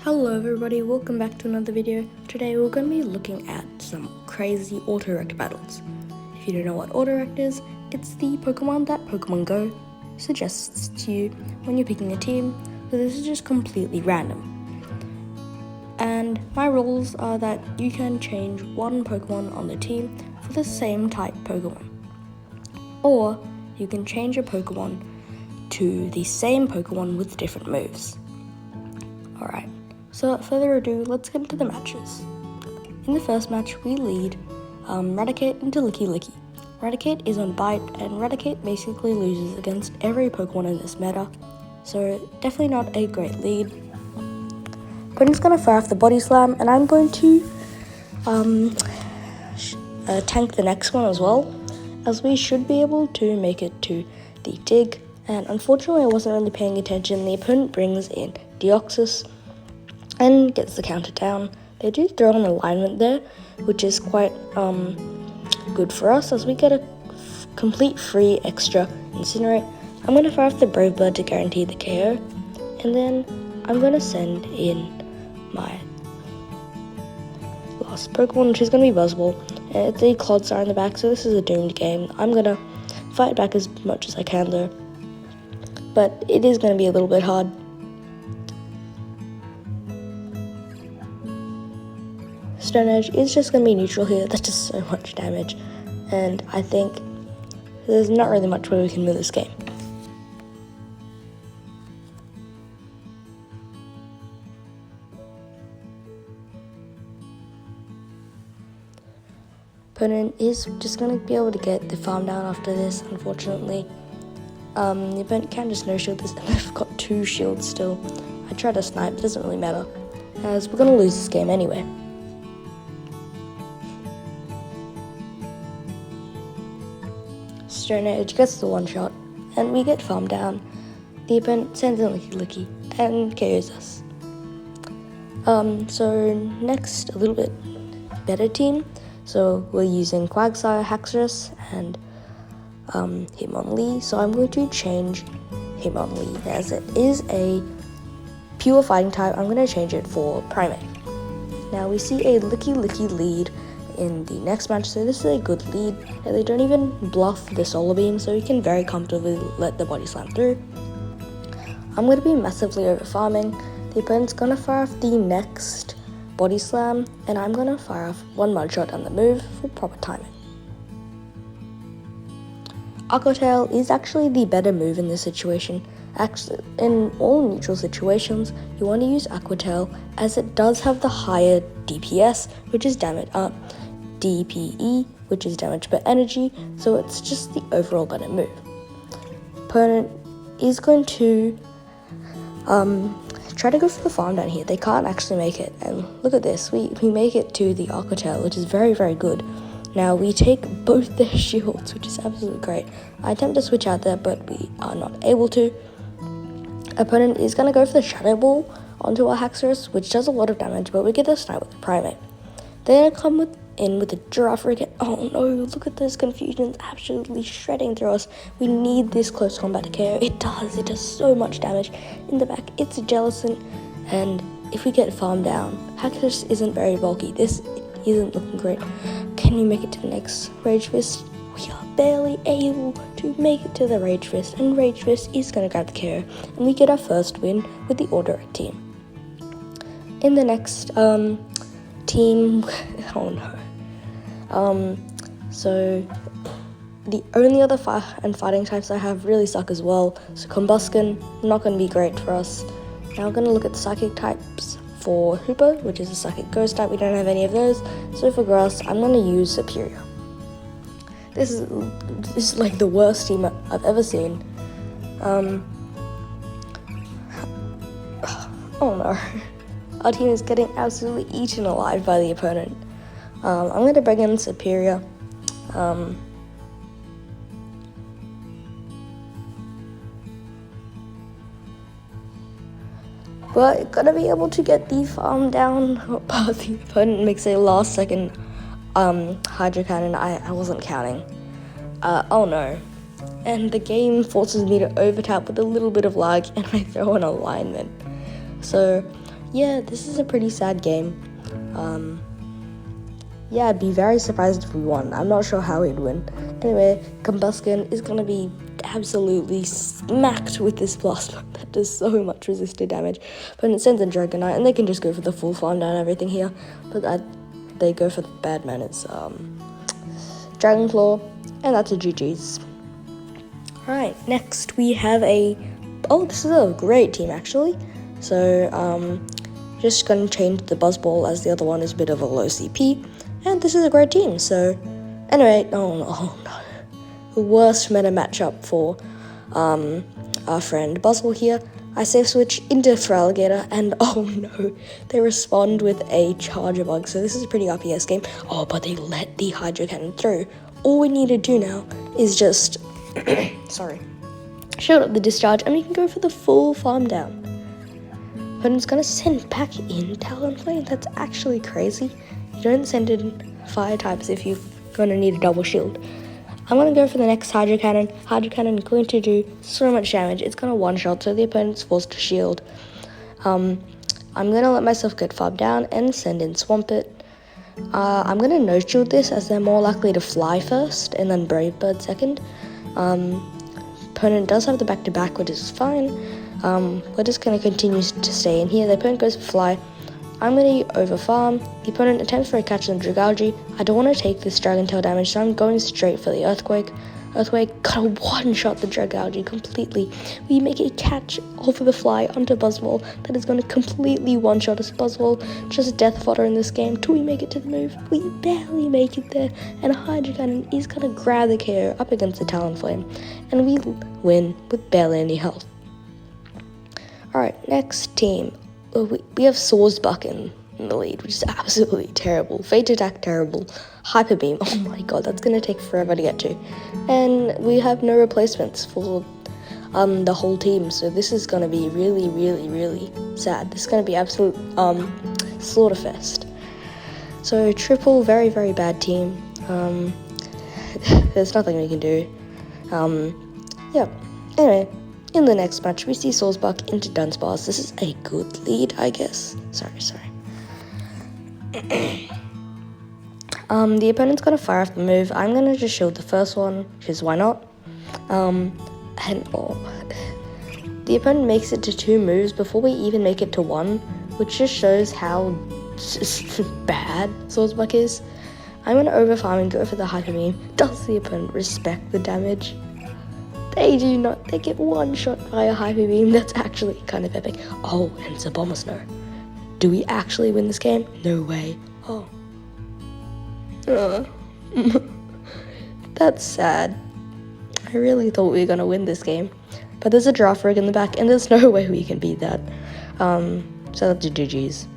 Hello everybody, welcome back to another video. Today we're going to be looking at some crazy AUTOREKT battles. If you don't know what AUTOREKT is, it's the Pokemon that Pokemon Go suggests to you when you're picking a team, so this is just completely random. And my rules are that you can change one Pokemon on the team for the same type Pokemon. Or you can change a Pokemon to the same Pokemon with different moves. Alright, so without further ado, let's get into the matches. In the first match, we lead Raticate into Licky Licky. Raticate is on Bite, and Raticate basically loses against every Pokemon in this meta, so definitely not a great lead. Opponent's going to fire off the Body Slam, and I'm going to tank the next one as well, as we should be able to make it to the Dig. And unfortunately, I wasn't really paying attention. The opponent brings in Deoxys and gets the counter down. They do throw an alignment there, which is quite good for us, as we get a complete free extra Incinerate. I'm going to fire off the Brave Bird to guarantee the KO, and then I'm going to send in my last Pokemon, which is going to be Buzzball. And the Clods are in the back, so this is a doomed game. I'm going to fight back as much as I can though, but it is going to be a little bit hard. Stone Edge is just going to be neutral here. That does so much damage, and I think there's not really much way we can win this game. Opponent is just going to be able to get the farm down after this, unfortunately. The opponent can just no-shield this, and they've got 2 shields still. I try to snipe, it doesn't really matter, as we're going to lose this game anyway. Stone Edge gets the one-shot, and we get farm down. The opponent sends in Licky Licky, and KOs us. So next, a little bit better team. So we're using Quagsire, Haxorus, and Hitmonlee. So I'm going to change Hitmonlee, as it is a pure fighting type. I'm going to change it for Primeape. Now we see a Licky Licky lead in the next match, so this is a good lead. And they don't even bluff the Solar Beam, so you can very comfortably let the Body Slam through. I'm going to be massively over farming. The opponent's going to fire off the next Body Slam, and I'm going to fire off one Mud Shot on the move for proper timing. Aqua Tail is actually the better move in this situation. Actually, in all neutral situations, you want to use Aqua Tail, as it does have the higher DPS, which is damage, DPE, which is damage per energy, so it's just the overall better move. Opponent is going to try to go for the farm down here. They can't actually make it, and look at this, we make it to the Aqua Tail, which is very, very good. Now we take both their shields, which is absolutely great. I attempt to switch out there, but we are not able to. Opponent is going to go for the Shadow Ball onto our Haxorus, which does a lot of damage, but we get the snipe with the Primeape. They're going to come in with the Giraffe again. Oh no, look at this confusion, it's absolutely shredding through us. We need this close combat to KO. It does so much damage. In the back, it's a Jellicent, and if we get farm down, Haxorus isn't very bulky. This isn't looking great. Can we make it to the next Rage Fist? We are barely able to make it to the Rage Fist, and Rage Fist is going to grab the KO, and we get our first win with the AUTOREKT team. In the next team, oh no. So the only other fighting types I have really suck as well. So Combusken, not going to be great for us. Now we're going to look at the psychic types for Hooper, which is a psychic ghost type. We don't have any of those. So for grass, I'm going to use Superior. This is like the worst team I've ever seen. Oh no. Our team is getting absolutely eaten alive by the opponent. I'm going to bring in Superior. But gonna be able to get the farm down, but the opponent makes a last second Hydro Cannon. I wasn't counting. Oh no. And the game forces me to overtap with a little bit of lag, and I throw an alignment. So yeah, this is a pretty sad game. Yeah, I'd be very surprised if we won. I'm not sure how we'd win. Anyway, Combuskin is gonna be absolutely smacked with this plasma that does so much resisted damage. But it sends in Dragonite, and they can just go for the full farm down and everything here. But they go for the bad man. It's Dragon Claw, and that's a GG's. Alright, next we have this is a great team actually. So, just gonna change the Buzzball as the other one is a bit of a low CP. And this is a great team, so anyway, oh no. The worst meta matchup for our friend Buzzball here. I safe switch into Feraligatr, and oh no, they respond with a Charger Bug, so this is a pretty RPS game. Oh, but they let the Hydro Cannon through. All we need to do now is just, shield up the discharge, and we can go for the full farm down. But it's gonna send back in Talonflame. That's actually crazy. You don't send in fire types if you're gonna need a double shield. I'm gonna go for the next Hydro Cannon. Hydro Cannon is going to do so much damage. It's gonna one-shot, so the opponent's forced to shield. I'm gonna let myself get farmed down and send in Swampert. I'm gonna no-shield this as they're more likely to fly first and then Brave Bird second. Opponent does have the back-to-back, which is fine. We're just gonna continue to stay in here. The opponent goes for fly. I'm going to over farm. The opponent attempts for a catch on the Dragalge. I don't want to take this Dragon Tail damage, so I'm going straight for the Earthquake. Earthquake gotta one-shot the Dragalge completely. We make a catch over the fly onto Buzzball that is going to completely one-shot us. Buzzball just death fodder in this game. Do we make it to the move? We barely make it there, and Hydro Cannon is going to grab the KO up against the Talonflame, and we win with barely any health. Alright, next team. We have Sawsbuck in the lead, which is absolutely terrible. Fate Attack, terrible. Hyper Beam, oh my god, that's going to take forever to get to. And we have no replacements for the whole team, so this is going to be really, really, really sad. This is going to be absolute slaughterfest. So triple, very, very bad team. There's nothing we can do. Yeah, anyway. In the next match, we see Sawsbuck into Dunsparce. This is a good lead, I guess. Sorry. The opponent's gonna fire off the move. I'm gonna just shield the first one, because why not? The opponent makes it to 2 moves before we even make it to 1, which just shows how bad Sawsbuck is. I'm gonna overfarm and go for the Hyper Beam. Does the opponent respect the damage? They do not. They get one shot by a Hyper Beam. That's actually kind of epic. Oh, and it's a Bomber Snow. Do we actually win this game? No way. Oh. That's sad. I really thought we were going to win this game. But there's a Giraffe Rig in the back, and there's no way we can beat that. So that's a GG's.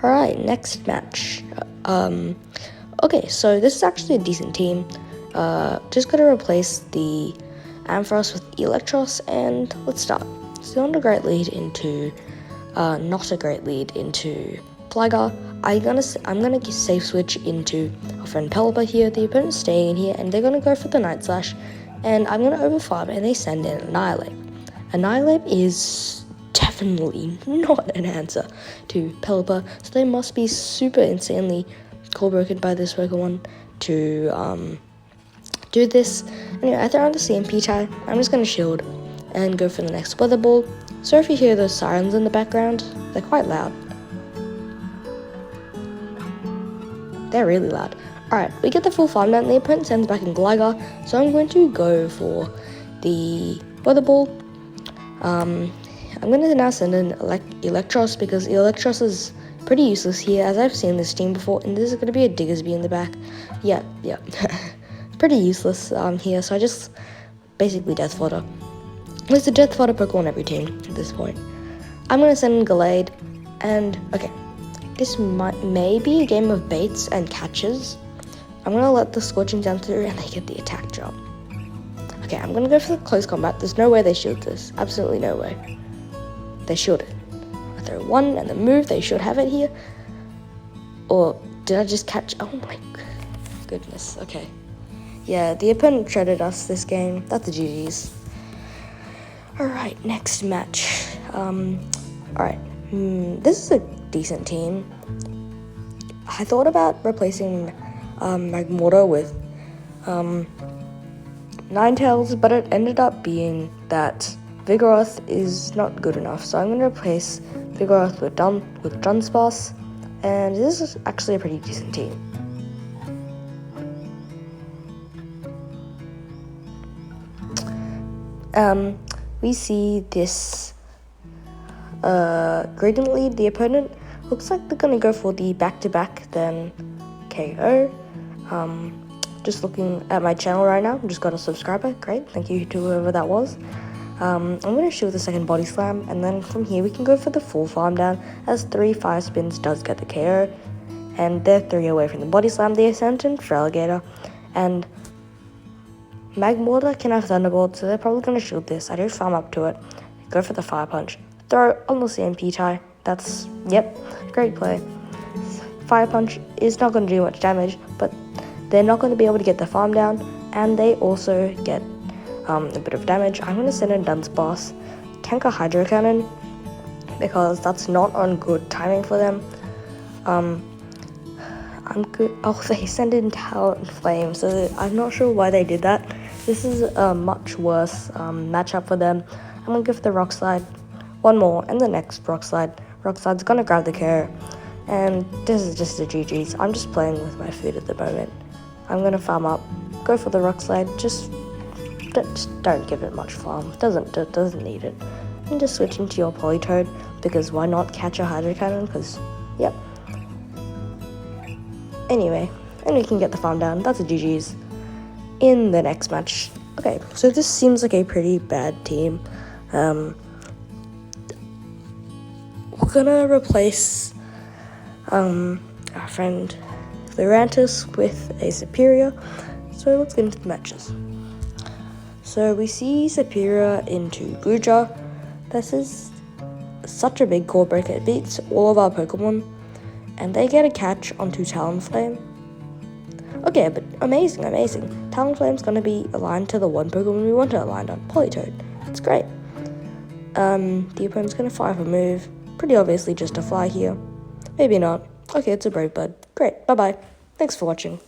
Alright, next match. Okay, so this is actually a decent team. Just gotta replace the Ampharos with Electros, and let's start. So not a great lead into Pligar. I'm gonna safe switch into our friend Pelipper here. The opponent's staying in here, and they're gonna go for the Night Slash, and I'm gonna overfarm, and they send in Annihilate. Annihilate is definitely not an answer to Pelipper, so they must be super insanely core broken by this Pokemon to do this. Anyway, I throw on the CMP tie. I'm just going to shield and go for the next Weather Ball. So if you hear those sirens in the background, they're quite loud. They're really loud. Alright, we get the full farm down, and the opponent sends back in Gligar, so I'm going to go for the Weather Ball. I'm going to now send in Electros, because Electros is pretty useless here, as I've seen this team before, and this is going to be a Diggersby in the back. Yeah. Pretty useless here, so I just basically Death Fodder. There's a Death Fodder Pokemon on every team at this point. I'm going to send in Gallade, and okay, this may be a game of baits and catches. I'm going to let the Scorching down through, and they get the attack drop. Okay, I'm going to go for the close combat. There's no way they shield this. Absolutely no way. They shield it. I throw 1 and the move, they should have it here. Or did I just catch? Oh my goodness, okay. Yeah, the opponent shredded us this game. That's the GG's. Alright, next match. Alright, this is a decent team. I thought about replacing Magmortar with Ninetales, but it ended up being that Vigoroth is not good enough, so I'm going to replace Vigoroth with Dunsparce, and this is actually a pretty decent team. We see this gradient lead. The opponent looks like they're going to go for the back-to-back, then KO. Just looking at my channel right now, just got a subscriber. Great, thank you to whoever that was. I'm going to shoot the second body slam, and then from here we can go for the full farm down, as 3-5 spins does get the KO, and they're 3 away from the body slam. The Ascendant Feraligatr and Magmortar can have Thunderbolt, so they're probably going to shield this. I do farm up to it, go for the Fire Punch, throw on the CMP tie. That's, yep, great play. Fire Punch is not going to do much damage, but they're not going to be able to get the farm down, and they also get a bit of damage. I'm going to send in Dunsparce, tank a Hydro Cannon, because that's not on good timing for them. I'm good. Oh, they send in Talonflame, so I'm not sure why they did that. This is a much worse matchup for them. I'm going to go for the Rock Slide, one more, and the next Rock Slide. Rock Slide's going to grab the KO, and this is just a GG's. I'm just playing with my food at the moment. I'm going to farm up, go for the Rock Slide, just don't give it much farm, doesn't need it. And just switch into your Politoed, because why not catch a Hydro Cannon, because, yep. Anyway, and we can get the farm down. That's a GG's in the next match. Okay, so this seems like a pretty bad team. We're gonna replace our friend Lurantis with a Superior. So let's get into the matches. So we see Superior into Guja. This is such a big core breaker. It beats all of our Pokemon, and they get a catch onto Talonflame. Okay, but amazing. Talonflame's gonna be aligned to the one Pokemon we want to align on, Politoed. It's great. The opponent's gonna fire for move. Pretty obviously just a fly here. Maybe not. Okay, it's a Brave Bird. Great, bye-bye. Thanks for watching.